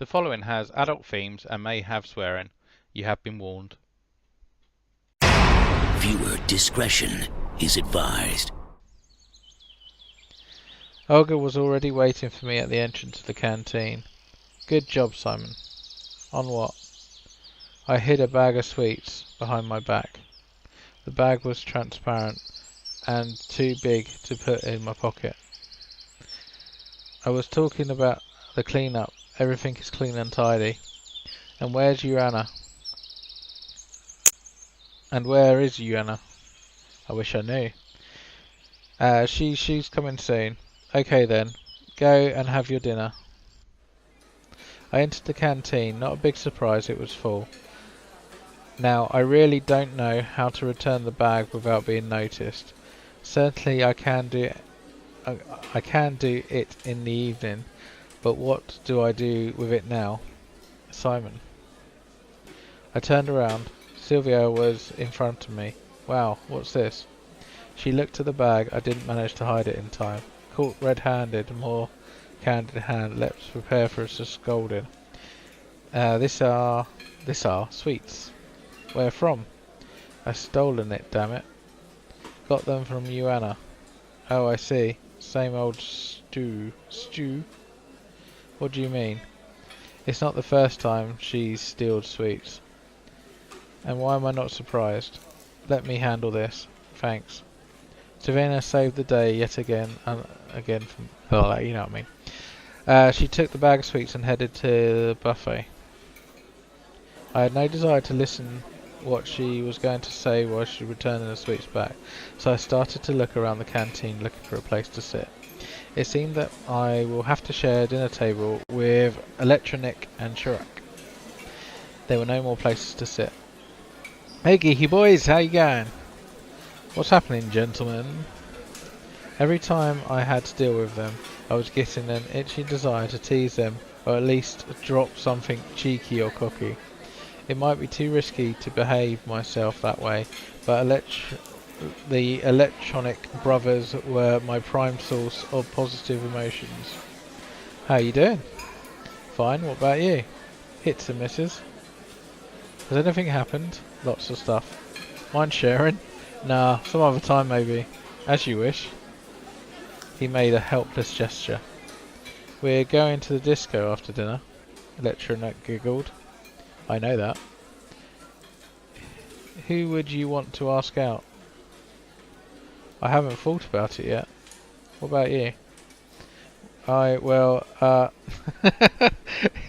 The following has adult themes and may have swearing. You have been warned. Viewer discretion is advised. Olga was already waiting for me at the entrance of the canteen. Good job, Simon. On what? I hid a bag of sweets behind my back. The bag was transparent and too big to put in my pocket. I was talking about the clean-up. Everything is clean and tidy. And where's Joanna? And where is Joanna? I wish I knew. She's coming soon. Okay then, go and have your dinner. I entered the canteen, not a big surprise, it was full. Now, I really don't know how to return the bag without being noticed. Certainly I can do it in the evening, but what do I do with it now? Simon. I turned around. Sylvia was in front of me. Wow, what's this? She looked at the bag. I didn't manage to hide it in time. Caught red-handed, more candid hand. Let's prepare for a scolding. This are sweets. Where from? I stolen it, damn it. Got them from Joanna. Oh, I see. Same old stew. Stew? What do you mean? It's not the first time she's stealed sweets. And why am I not surprised? Let me handle this. Thanks. Savannah saved the day yet again from... Oh, you know what I mean. She took the bag of sweets and headed to the buffet. I had no desire to listen what she was going to say while she returned the sweets back, so I started to look around the canteen looking for a place to sit. It seemed that I will have to share a dinner table with Electronic and Chirac. There were no more places to sit. Hey geeky boys, how you going? What's happening, gentlemen? Every time I had to deal with them, I was getting an itchy desire to tease them, or at least drop something cheeky or cocky. It might be too risky to behave myself that way, but the Electronic brothers were my prime source of positive emotions. How you doing? Fine, what about you? Hits and misses. Has anything happened? Lots of stuff. Mind sharing? Nah, some other time maybe. As you wish. He made a helpless gesture. We're going to the disco after dinner. Electronic giggled. I know that. Who would you want to ask out? I haven't thought about it yet. What about you?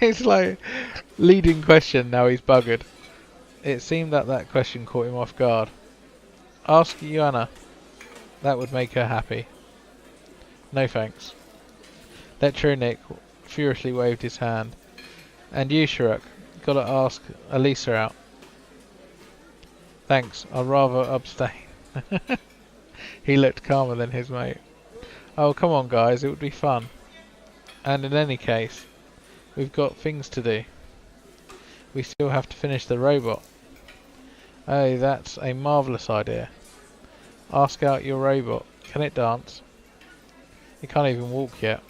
It's like leading question, now he's buggered. It seemed that question caught him off guard. Ask Joanna. That would make her happy. No thanks. Lecturer Nick furiously waved his hand. And you, Chirac, gotta ask Elisa out. Thanks, I'd rather abstain. He looked calmer than his mate. Oh, come on guys, it would be fun. And in any case, we've got things to do. We still have to finish the robot. Oh, that's a marvellous idea. Ask out your robot. Can it dance? It can't even walk yet.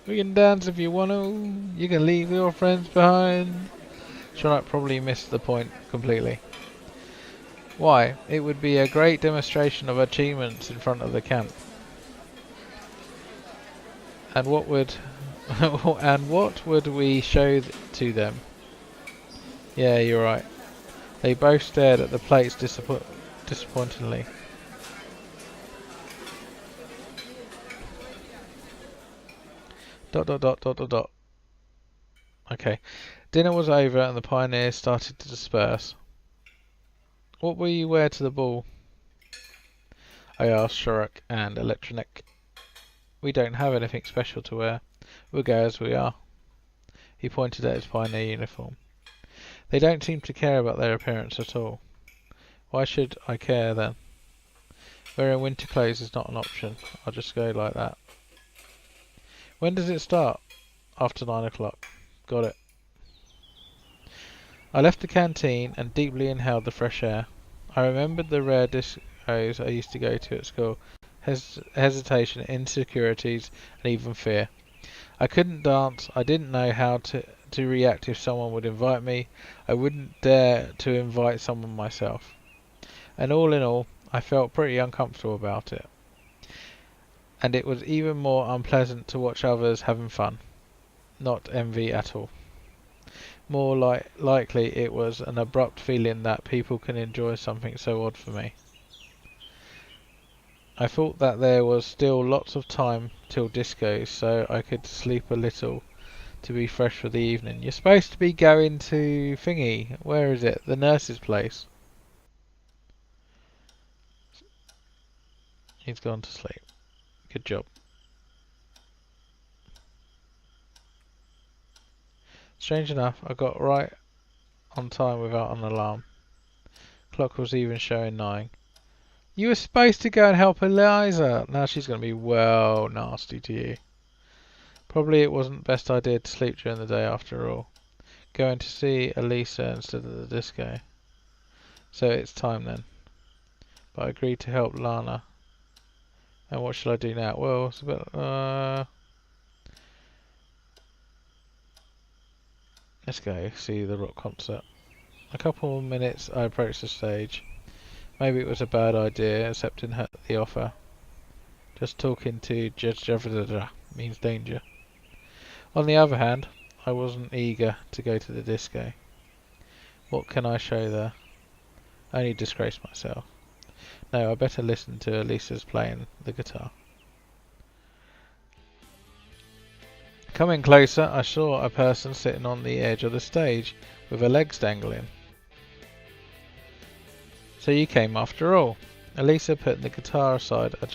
We can dance if you want to. You can leave your friends behind. Charlotte probably missed the point completely. Why? It would be a great demonstration of achievements in front of the camp. And what would we show to them? Yeah, you're right. They both stared at the plates disappointingly. Dot dot dot dot dot dot. Okay. Dinner was over and the pioneers started to disperse. What will you wear to the ball? I asked Chirac and Electronic. We don't have anything special to wear. We'll go as we are. He pointed at his pioneer uniform. They don't seem to care about their appearance at all. Why should I care then? Wearing winter clothes is not an option. I'll just go like that. When does it start? After 9 o'clock. Got it. I left the canteen and deeply inhaled the fresh air. I remembered the rare discos I used to go to at school. Hesitation, insecurities, and even fear. I couldn't dance. I didn't know how to react if someone would invite me. I wouldn't dare to invite someone myself. And all in all, I felt pretty uncomfortable about it. And it was even more unpleasant to watch others having fun. Not envy at all. More likely it was an abrupt feeling that people can enjoy something so odd for me. I thought that there was still lots of time till disco, so I could sleep a little to be fresh for the evening. You're supposed to be going to thingy. Where is it? The nurse's place. He's gone to sleep. Good job. Strange enough, I got right on time without an alarm. Clock was even showing 9. You were supposed to go and help Eliza. Now she's going to be well nasty to you. Probably it wasn't the best idea to sleep during the day after all. Going to see Elisa instead of the disco. So it's time then. But I agreed to help Lana. And what shall I do now? Well, it's a bit, let's go see the rock concert. A couple of minutes I approached the stage. Maybe it was a bad idea accepting the offer. Just talking to Judge means danger. On the other hand, I wasn't eager to go to the disco. What can I show there? Only disgrace myself. No, I better listen to Elisa's playing the guitar. Coming closer, I saw a person sitting on the edge of the stage with her legs dangling. So you came after all. Elisa put the guitar aside and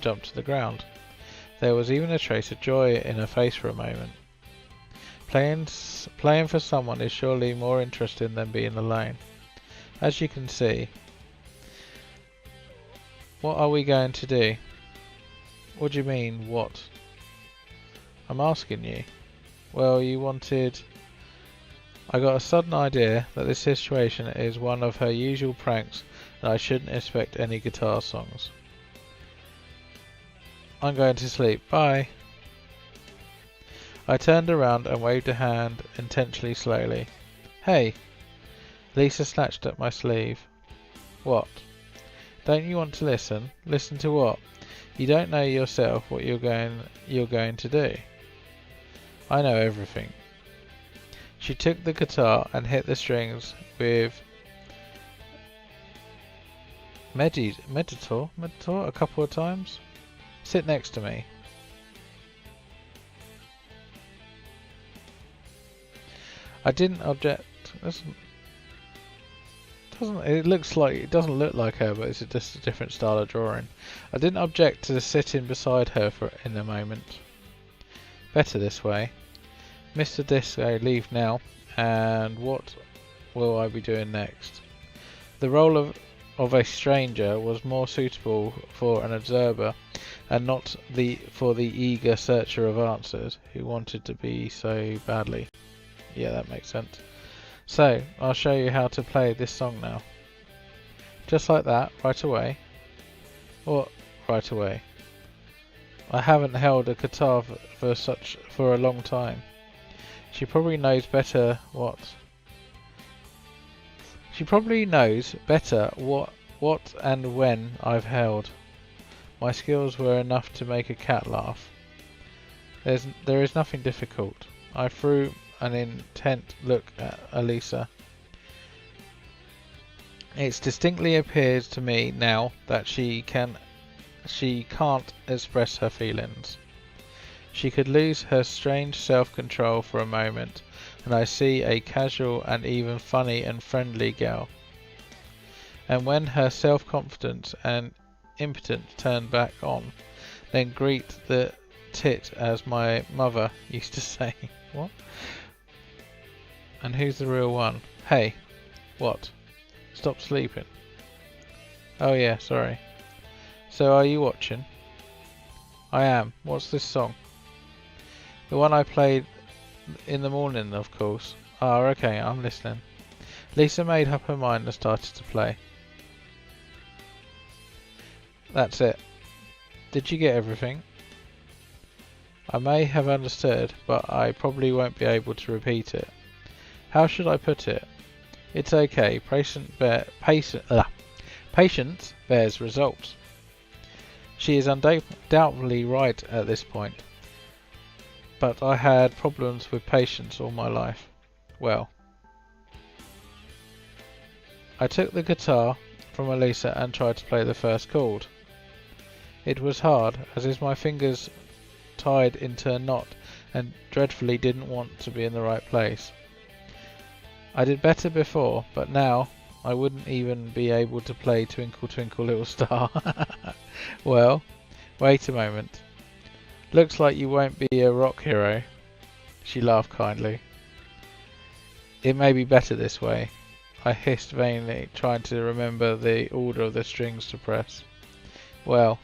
jumped to the ground. There was even a trace of joy in her face for a moment. Playing for someone is surely more interesting than being alone. As you can see, what are we going to do? What do you mean, what? I'm asking you. Well, you wanted... I got a sudden idea that this situation is one of her usual pranks and I shouldn't expect any guitar songs. I'm going to sleep. Bye. I turned around and waved a hand intentionally slowly. Hey! Lisa snatched at my sleeve. What? Don't you want to listen? Listen to what? You don't know yourself what you're going to do. I know everything. She took the guitar and hit the strings with Meditor a couple of times. Sit next to me. I didn't object. It doesn't look like her, but it's just a different style of drawing. I didn't object to sitting beside her in a moment. Better this way. Mr. Disco, leave now. And what will I be doing next? The role of a stranger was more suitable for an observer, and not for the eager searcher of answers who wanted to be so badly. Yeah, that makes sense. So, I'll show you how to play this song now. Just like that, right away. What? Right away. I haven't held a guitar for a long time. She probably knows better what and when I've held. My skills were enough to make a cat laugh. There is nothing difficult. I threw an intent look at Elisa. It distinctly appears to me now that she can't express her feelings. She could lose her strange self-control for a moment, and I see a casual and even funny and friendly girl. And when her self-confidence and impotence turn back on, then greet the tit, as my mother used to say. What? And who's the real one? Hey, what? Stop sleeping. Oh yeah, sorry. So are you watching? I am. What's this song? The one I played in the morning, of course. Ah, okay, I'm listening. Lisa made up her mind and started to play. That's it. Did you get everything? I may have understood, but I probably won't be able to repeat it. How should I put it? It's okay. Patience bears results. She is undoubtedly right at this point, but I had problems with patience all my life. Well, I took the guitar from Elisa and tried to play the first chord. It was hard, as is my fingers tied into a knot and dreadfully didn't want to be in the right place. I did better before, but now I wouldn't even be able to play Twinkle Twinkle Little Star. Well, wait a moment. Looks like you won't be a rock hero. She laughed kindly. It may be better this way, I hissed vainly, trying to remember the order of the strings to press. Well,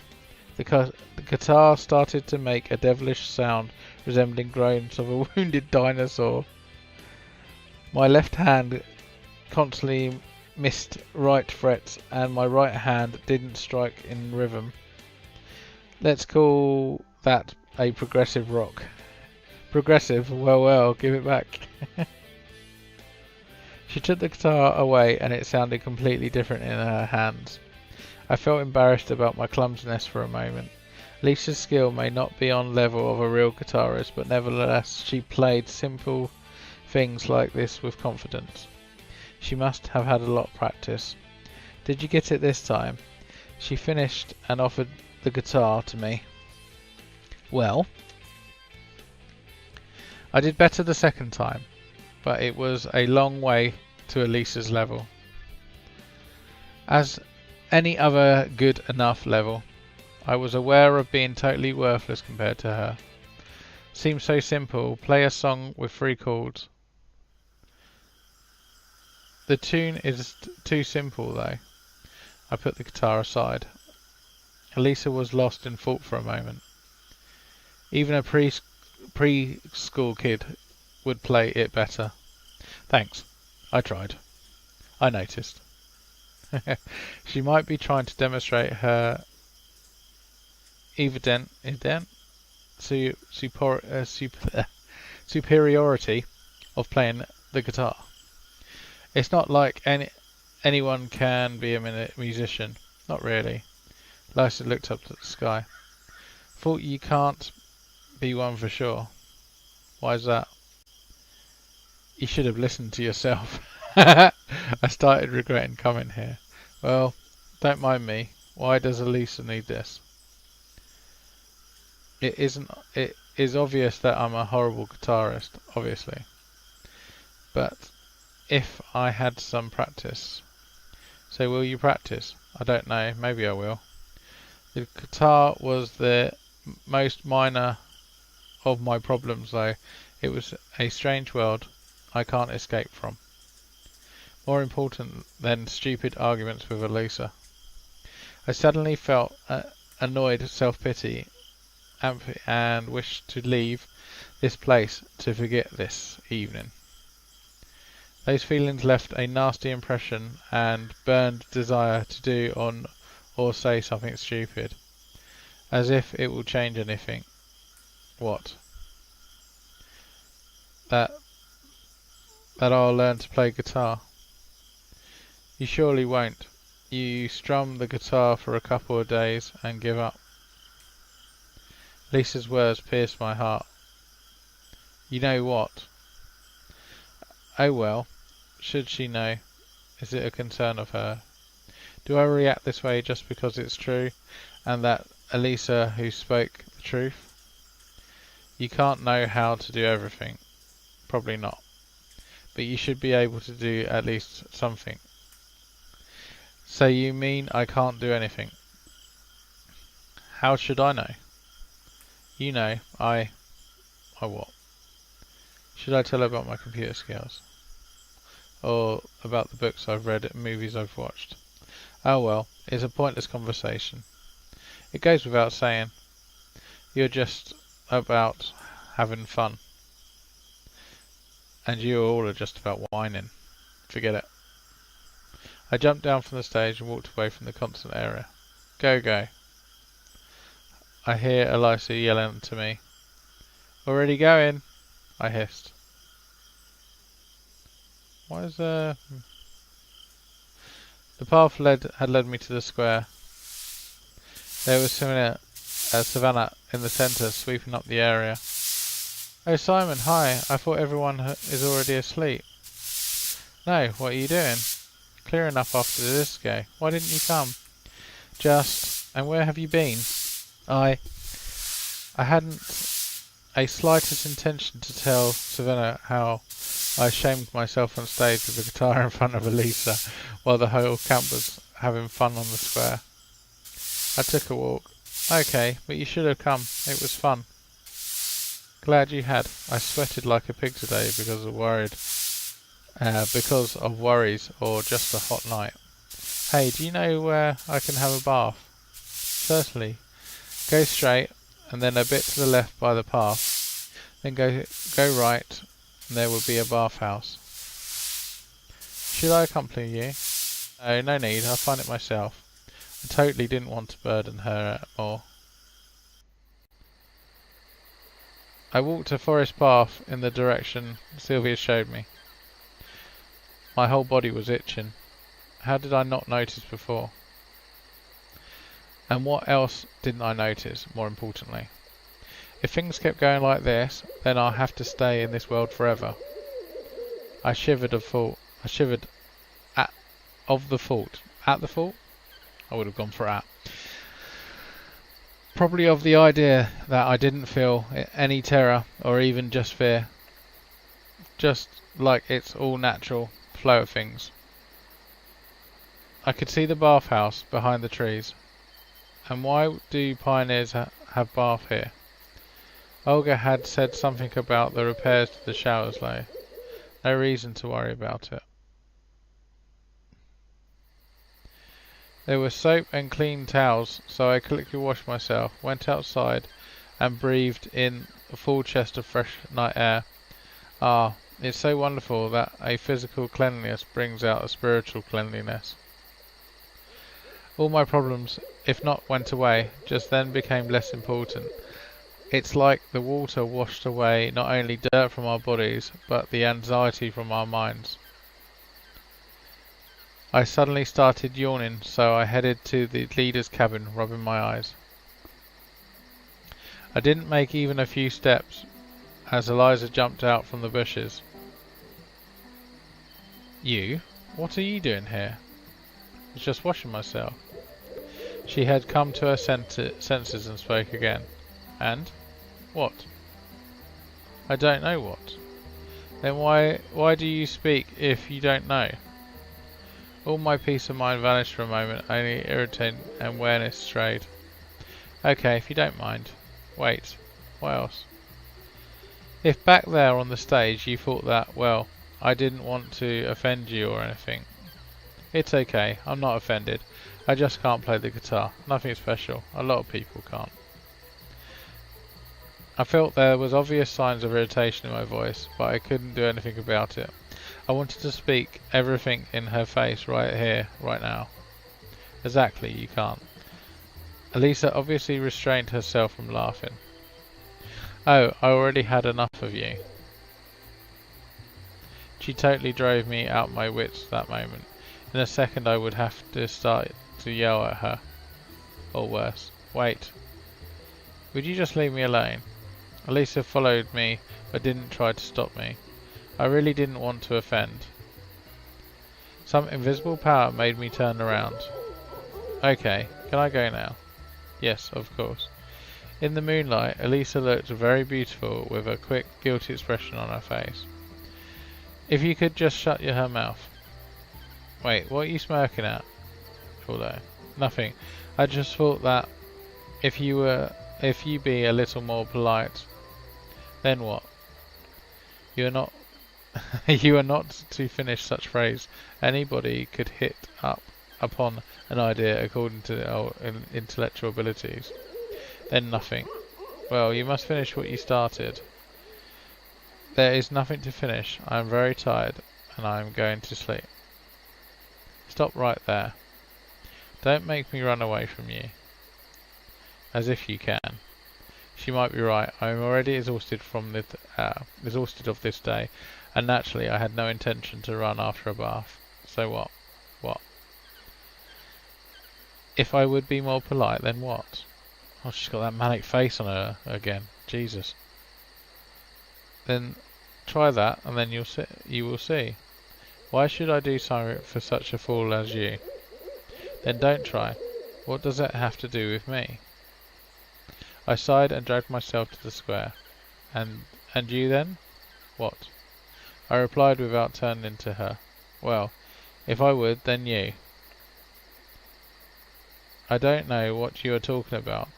the guitar started to make a devilish sound resembling groans of a wounded dinosaur. My left hand constantly missed right frets and my right hand didn't strike in rhythm. Let's call that a progressive rock. Progressive? Well, give it back. She took the guitar away and it sounded completely different in her hands. I felt embarrassed about my clumsiness for a moment. Lisa's skill may not be on level of a real guitarist, but nevertheless she played simple things like this with confidence. She must have had a lot of practice. Did you get it this time? She finished and offered the guitar to me. Well, I did better the second time, but it was a long way to Elisa's level. As any other good enough level, I was aware of being totally worthless compared to her. Seems so simple. Play a song with 3 chords. The tune is too simple though. I put the guitar aside. Elisa was lost in thought for a moment. Even a preschool kid would play it better. Thanks. I tried. I noticed. She might be trying to demonstrate her superiority of playing the guitar. It's not like anyone can be a musician. Not really. Lisa looked up at the sky. Thought you can't be one for sure. Why's that? You should have listened to yourself. I started regretting coming here. Well, don't mind me. Why does Elisa need this? It is obvious that I'm a horrible guitarist, obviously. But if I had some practice. So will you practice? I don't know, maybe I will. The guitar was the most minor of my problems though. It was a strange world I can't escape from. More important than stupid arguments with Elisa. I suddenly felt annoyed self-pity and wished to leave this place to forget this evening. Those feelings left a nasty impression and burned desire to do or say something stupid. As if it will change anything. What? That I'll learn to play guitar. You surely won't. You strum the guitar for a couple of days and give up. Lisa's words pierced my heart. You know what? Oh well, should she know? Is it a concern of her? Do I react this way just because it's true, and that Elisa who spoke the truth? You can't know how to do everything. Probably not. But you should be able to do at least something. So you mean I can't do anything? How should I know? You know, I what? Should I tell her about my computer skills? Or about the books I've read and movies I've watched? Oh well, it's a pointless conversation. It goes without saying. You're just about having fun. And you all are just about whining. Forget it. I jumped down from the stage and walked away from the concert area. Go, go. I hear Elisa yelling to me. Already going, I hissed. Why is the path had led me to the square. There was savannah in the centre, sweeping up the area. Oh, Simon, hi. I thought everyone is already asleep. No, what are you doing? Clear enough after the disco. Why didn't you come? And where have you been? I hadn't a slightest intention to tell Savannah how I shamed myself on stage with the guitar in front of Elisa while the whole camp was having fun on the square. I took a walk. Okay, but you should have come. It was fun. Glad you had. I sweated like a pig today because of worries or just a hot night. Hey, do you know where I can have a bath? Certainly. Go straight and then a bit to the left by the path. Then go right and there will be a bathhouse. Should I accompany you? No, no need. I'll find it myself. I totally didn't want to burden her more. I walked a forest path in the direction Sylvia showed me. My whole body was itching. How did I not notice before? And what else didn't I notice, more importantly? If things kept going like this, then I'll have to stay in this world forever. I shivered of the thought. At the thought? I would have gone for at. Probably of the idea that I didn't feel any terror or even just fear. Just like it's all natural flow of things. I could see the bathhouse behind the trees. And why do pioneers have bath here? Olga had said something about the repairs to the showers though. No reason to worry about it. There were soap and clean towels, so I quickly washed myself, went outside and breathed in a full chest of fresh night air. Ah, it's so wonderful that a physical cleanliness brings out a spiritual cleanliness. All my problems, if not went away, just then became less important. It's like the water washed away not only dirt from our bodies, but the anxiety from our minds. I suddenly started yawning, so I headed to the leader's cabin, rubbing my eyes. I didn't make even a few steps, as Eliza jumped out from the bushes. You? What are you doing here? I was just washing myself. She had come to her senses and spoke again. And? What? I don't know what. Then why do you speak if you don't know? All my peace of mind vanished for a moment, only irritation and awareness strayed. Okay, if you don't mind. Wait, what else? If back there on the stage you thought that, well, I didn't want to offend you or anything. It's okay, I'm not offended. I just can't play the guitar. Nothing special. A lot of people can't. I felt there was obvious signs of irritation in my voice, but I couldn't do anything about it. I wanted to speak everything in her face right here, right now. Exactly, you can't. Elisa obviously restrained herself from laughing. Oh, I already had enough of you. She totally drove me out my wits that moment. In a second I would have to start to yell at her. Or worse. Wait. Would you just leave me alone? Elisa followed me, but didn't try to stop me. I really didn't want to offend. Some invisible power made me turn around. Okay, can I go now? Yes, of course. In the moonlight, Elisa looked very beautiful with a quick, guilty expression on her face. If you could just shut her mouth. Wait, what are you smirking at? Although, nothing. I just thought that if you be a little more polite, then what? You are not you are not to finish such phrase. Anybody could hit up upon an idea according to their intellectual abilities. Then nothing. Well, you must finish what you started. There is nothing to finish. I am very tired and I am going to sleep. Stop right there. Don't make me run away from you. As if you can. She might be right. I am already exhausted exhausted of this day, and naturally I had no intention to run after a bath. So what? What? If I would be more polite, then what? Oh, she's got that manic face on her again. Jesus. Then try that, and then you will see. Why should I do something for such a fool as you? Then don't try. What does that have to do with me? I sighed and dragged myself to the square. And you then? What? I replied without turning to her. Well, if I would, then you. I don't know what you are talking about,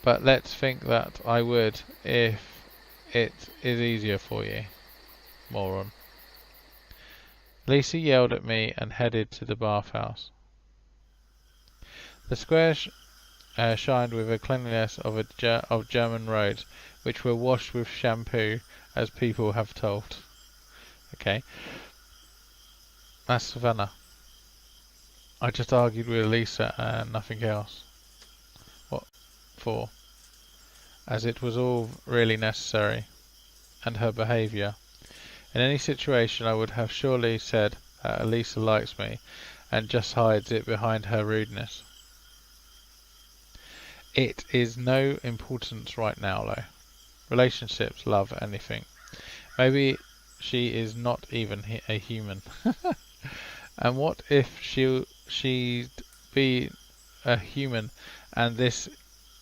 but let's think that I would if it is easier for you. Moron. Lisa yelled at me and headed to the bathhouse. The square shined with the cleanliness of German roads, which were washed with shampoo, as people have told. Okay. That's Savannah. I just argued with Lisa and nothing else. What for? As it was all really necessary, and her behaviour. In any situation I would have surely said Lisa likes me, and just hides it behind her rudeness. It is no importance right now, though. Relationships, love, anything. Maybe she is not even a human. And what if she'd be a human and this...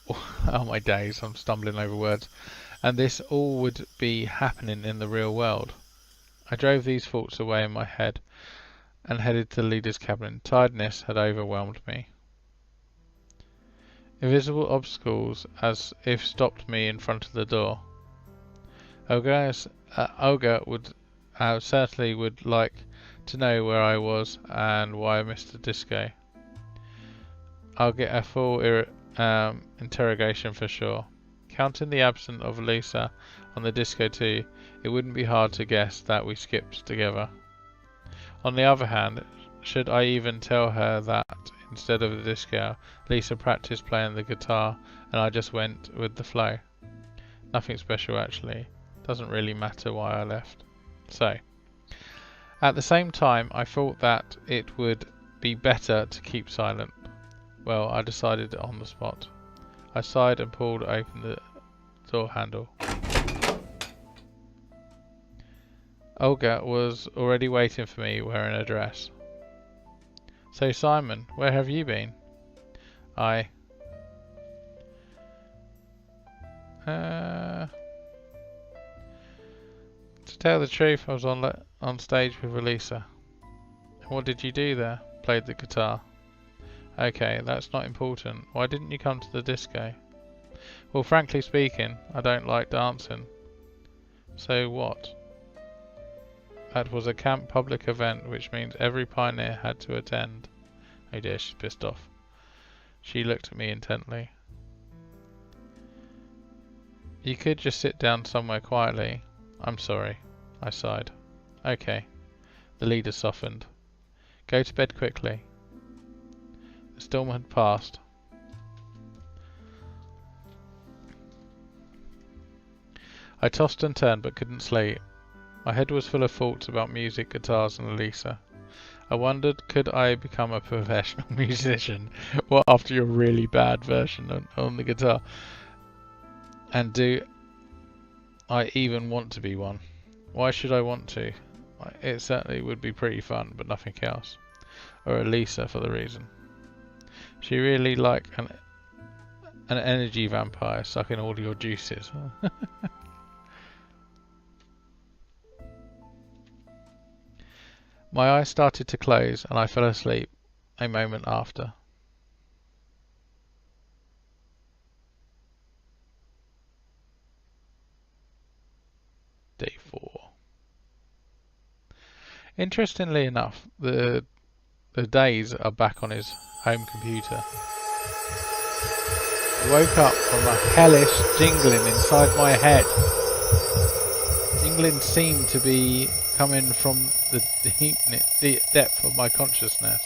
Oh my days, I'm stumbling over words. And this all would be happening in the real world. I drove these thoughts away in my head and headed to the leader's cabin. Tiredness had overwhelmed me. Invisible obstacles as if stopped me in front of the door. Olga would certainly would like to know where I was and why I missed the disco. I'll get a full interrogation for sure. Counting the absence of Lisa on the disco too, it wouldn't be hard to guess that we skipped together. On the other hand, should I even tell her that instead of the disco, Lisa practiced playing the guitar and I just went with the flow? Nothing special actually. Doesn't really matter why I left. So, at the same time, I thought that it would be better to keep silent. Well, I decided on the spot. I sighed and pulled open the door handle. Olga was already waiting for me wearing a dress. So Simon, where have you been? To tell the truth, I was on stage with Elisa. What did you do there? Played the guitar. Okay, that's not important. Why didn't you come to the disco? Well, frankly speaking, I don't like dancing. So what? That was a camp public event, which means every pioneer had to attend. Oh dear, she's pissed off. She looked at me intently. You could just sit down somewhere quietly. I'm sorry, I sighed. Okay. The leader softened. Go to bed quickly. The storm had passed. I tossed and turned but couldn't sleep. My head was full of thoughts about music, guitars and Elisa. I wondered, could I become a professional musician? What, after your really bad version on the guitar? And do I even want to be one? Why should I want to? It certainly would be pretty fun, but nothing else. Or Elisa for the reason. She really like an energy vampire sucking all your juices. My eyes started to close and I fell asleep a moment after. Day 4. Interestingly enough, the days are back on his home computer. I woke up from a hellish jingling inside my head. Jingling seemed to be coming from the deep depth of my consciousness.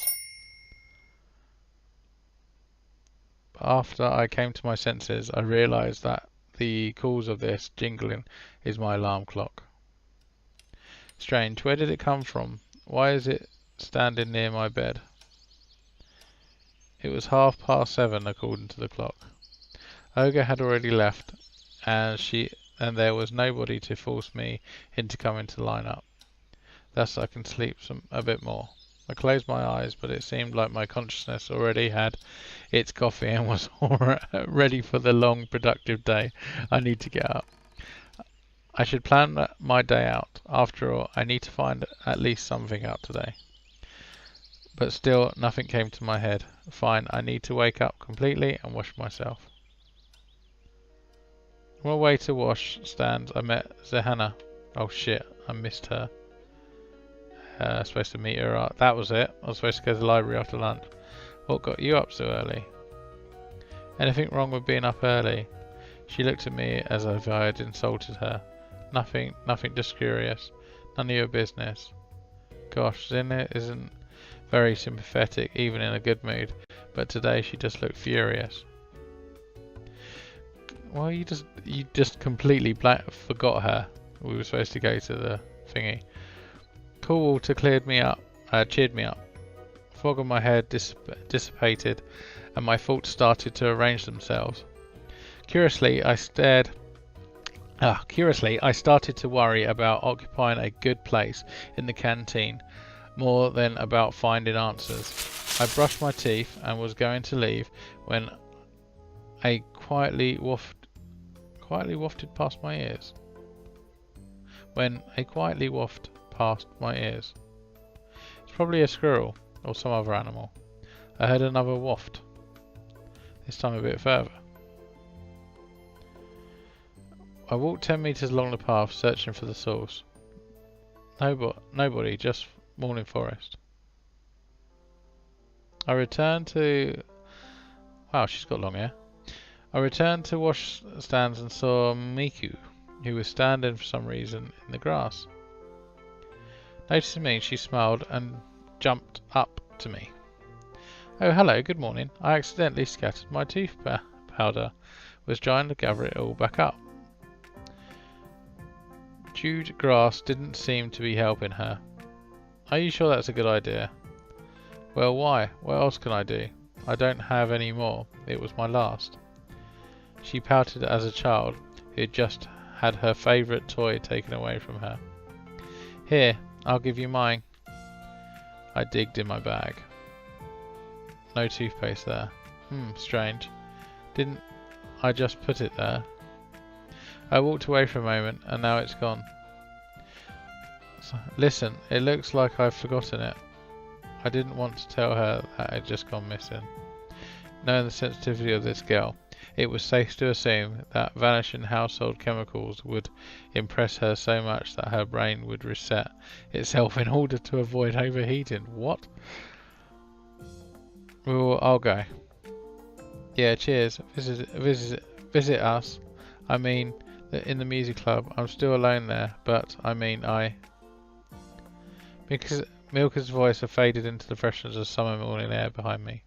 But after I came to my senses, I realised that the cause of this jingling is my alarm clock. Strange, where did it come from? Why is it standing near my bed? It was 7:30 according to the clock. Olga had already left, and there was nobody to force me into coming to line up. Thus I can sleep a bit more. I closed my eyes, but it seemed like my consciousness already had its coffee and was ready for the long, productive day. I need to get up. I should plan my day out. After all, I need to find at least something out today. But still, nothing came to my head. Fine, I need to wake up completely and wash myself. On my way to wash stands, I met Zehana. Oh shit, I missed her. Supposed to meet her. That was it. I was supposed to go to the library after lunch. What got you up so early? Anything wrong with being up early? She looked at me as if I had insulted her. Nothing, just curious. None of your business. Gosh, Zina isn't very sympathetic, even in a good mood, but today she just looked furious. Well, you just completely forgot her. We were supposed to go to the thingy. Cool water cheered me up. Fog on my head dissipated, and my thoughts started to arrange themselves. Curiously, I started to worry about occupying a good place in the canteen more than about finding answers. I brushed my teeth and was going to leave when a quietly wafted past my ears. It's probably a squirrel or some other animal. I heard another waft, this time a bit further. I walked 10 meters along the path, searching for the source. Nobody, just morning forest. I returned to... Wow, she's got long hair. I returned to wash stands and saw Miku, who was standing for some reason in the grass. Noticing me, she smiled and jumped up to me. Oh, hello, good morning. I accidentally scattered my tooth powder. Was trying to gather it all back up. Chewed grass didn't seem to be helping her. Are you sure that's a good idea? Well, why? What else can I do? I don't have any more. It was my last. She pouted as a child who had just had her favourite toy taken away from her. Here, I'll give you mine. I digged in my bag. No toothpaste there. Strange. Didn't I just put it there? I walked away for a moment and now it's gone. Listen, it looks like I've forgotten it. I didn't want to tell her that it had just gone missing. Knowing the sensitivity of this girl, it was safe to assume that vanishing household chemicals would impress her so much that her brain would reset itself in order to avoid overheating. What? Well, I'll go. Yeah, cheers. Visit us. I mean, in the music club. I'm still alone there, but I mean, Milka's voice had faded into the freshness of summer morning air behind me.